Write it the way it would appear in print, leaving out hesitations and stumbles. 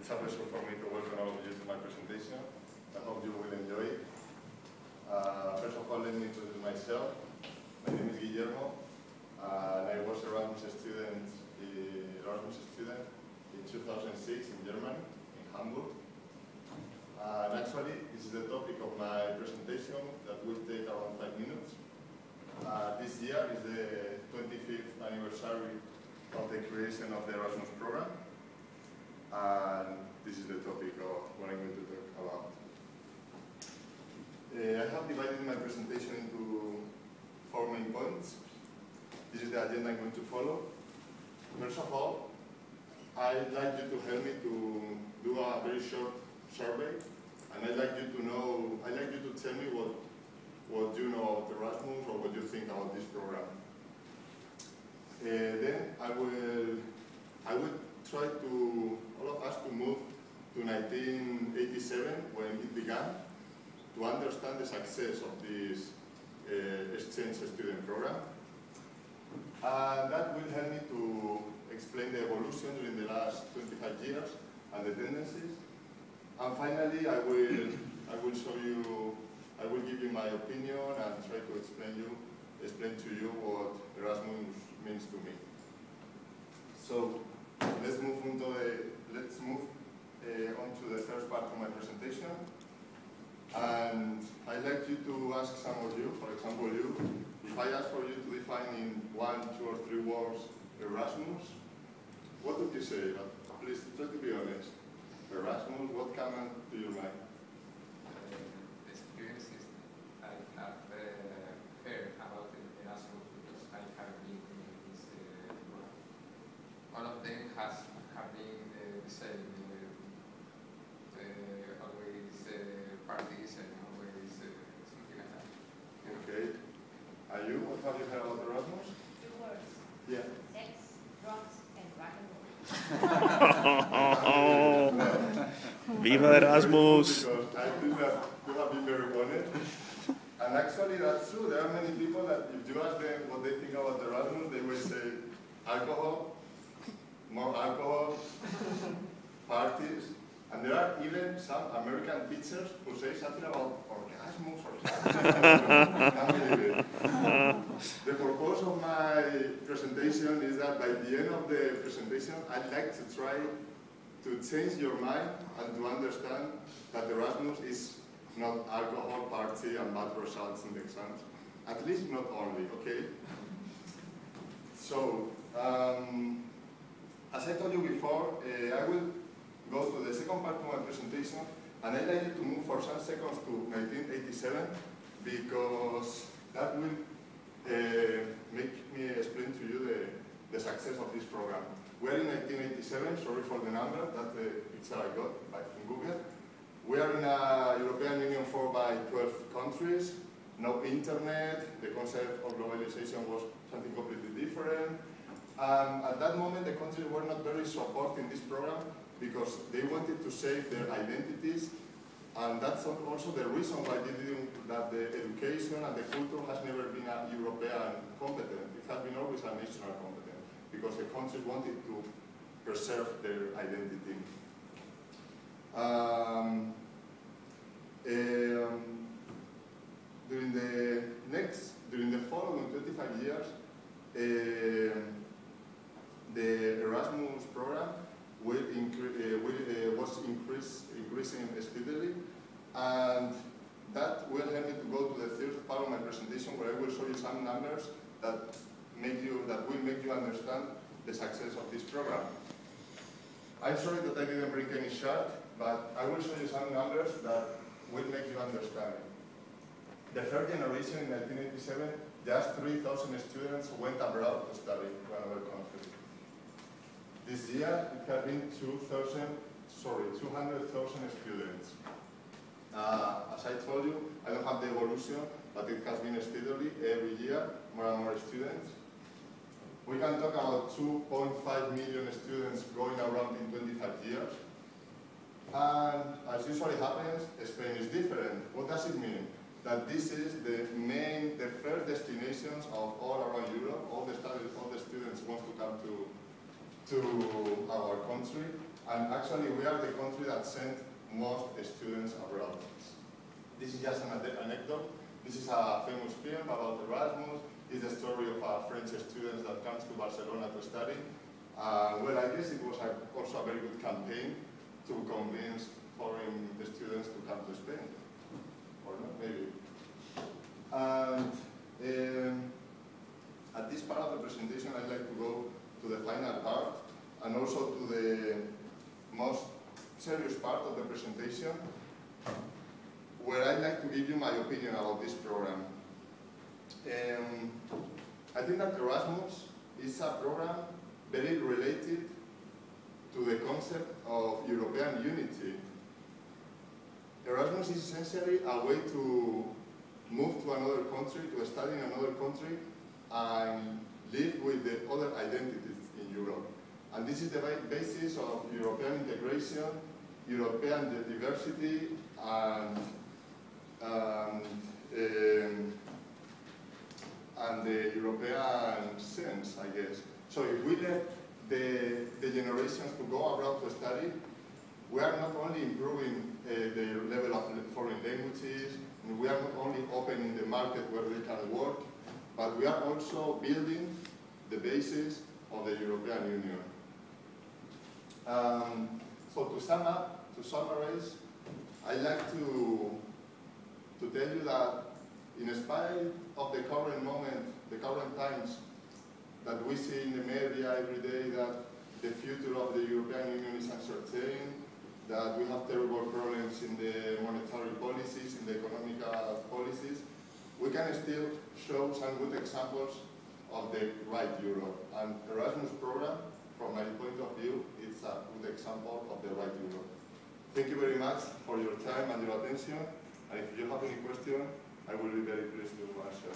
It's a pleasure for me to welcome all of you to my presentation. I hope you will enjoy it. First of all, let me introduce myself. My name is Guillermo, and I was Erasmus student in 2006 in Germany, in Hamburg. And actually, this is the topic of my presentation that will take around 5 minutes. This year is the 25th anniversary of the creation of the Erasmus program. And this is the topic of what I'm going to talk about. I have divided my presentation into 4 main points. This is the agenda I'm going to follow. First of all, I'd like you to help me to do a very short survey, and I'd like you to tell me what you know about Erasmus or what you think about this program. Then I will try to all of us to move to 1987 when it began to understand the success of this exchange student program. And that will help me to explain the evolution during the last 25 years and the tendencies. And finally, I will give you my opinion and try to explain to you what Erasmus means to me. So let's move on to the first part of my presentation. And I'd like you to ask some of you, for example you, if I ask for you to define in 1, 2, or 3 words Erasmus, what would you say? But please try to be honest. Erasmus, what comes to your mind? Experiences I have heard about Erasmus because I have been in this program. All of them have been the same. Always parties and always something like that. Okay. Are you? What have you heard about Erasmus? 2 words. Yeah. Sex, drugs, and rock and roll. Viva Erasmus! Because I think that you have been very honest. And actually that's true. There are many people that if you ask them what they think about Erasmus, they will say alcohol, more alcohol, parties. And there are even some American teachers who say something about orgasmus or something. Can't believe it. The purpose of my presentation is that by the end of the presentation, I'd like to try to change your mind and to understand that Erasmus is not alcohol, party, and bad results in the exams. At least not only, okay? So, as I told you before, I will go to the second part of my presentation, and I'd like you to move for some seconds to 1987, because that will make me explain to you the success of this program. We are in 1987, sorry for the number, that's the picture I got back from Google. We are in a European Union 4 by 12 countries, no internet, the concept of globalization was something completely different. At that moment, the countries were not very supporting this program because they wanted to save their identities, and that's also the reason why they didn't, that the education and the culture has never been a European competence. It has been always a national competence, because the countries wanted to preserve their identity. During the following 25 years, the Erasmus program was increasing steadily, and that will help me to go to the third part of my presentation, where I will show you some numbers that will make you understand the success of this program. I'm sorry that I didn't bring any chart, but I will show you some numbers that will make you understand it. The third generation in 1987, just 3,000 students went abroad to study to another country. This year, it has been 200,000 students. As I told you, I don't have the evolution, but it has been steadily every year, more and more students. We can talk about 2.5 million students going around in 25 years. And as usually happens, Spain is different. What does it mean? That this is the first destinations of all around Europe. All the students want to come to our country. And actually, we are the country that sent most students abroad. This is just an anecdote. This is a famous film about Erasmus. It's the story of a French student that comes to Barcelona to study. Well, I guess it was also a very good campaign to convince foreign students to come to Spain. Or not, maybe. And at this part of the presentation, I'd like to go to the final part and also to the most serious part of the presentation, where I'd like to give you my opinion about this program. I think that Erasmus is a program very related to the concept of European unity. Erasmus is essentially a way to move to another country, to study in another country, and live with the other identities in Europe. And this is the basis of European integration, European diversity, and the European sense, I guess. So if we let the generations to go abroad to study, we are not only improving the level of foreign languages, and we are not only opening the market where they can work, but we are also building the basis of the European Union. So to sum up, to summarize, I'd like to tell you that in spite of the current moment, the current times that we see in the media every day, that the future of the European Union is uncertain, that we have terrible problems in the monetary policies, in the economic policies, we can still show some good examples of the right Europe. And Erasmus program, from my point of view, it's a good example of the right Europe. Thank you very much for your time and your attention. And if you have any question, I will be very pleased to answer.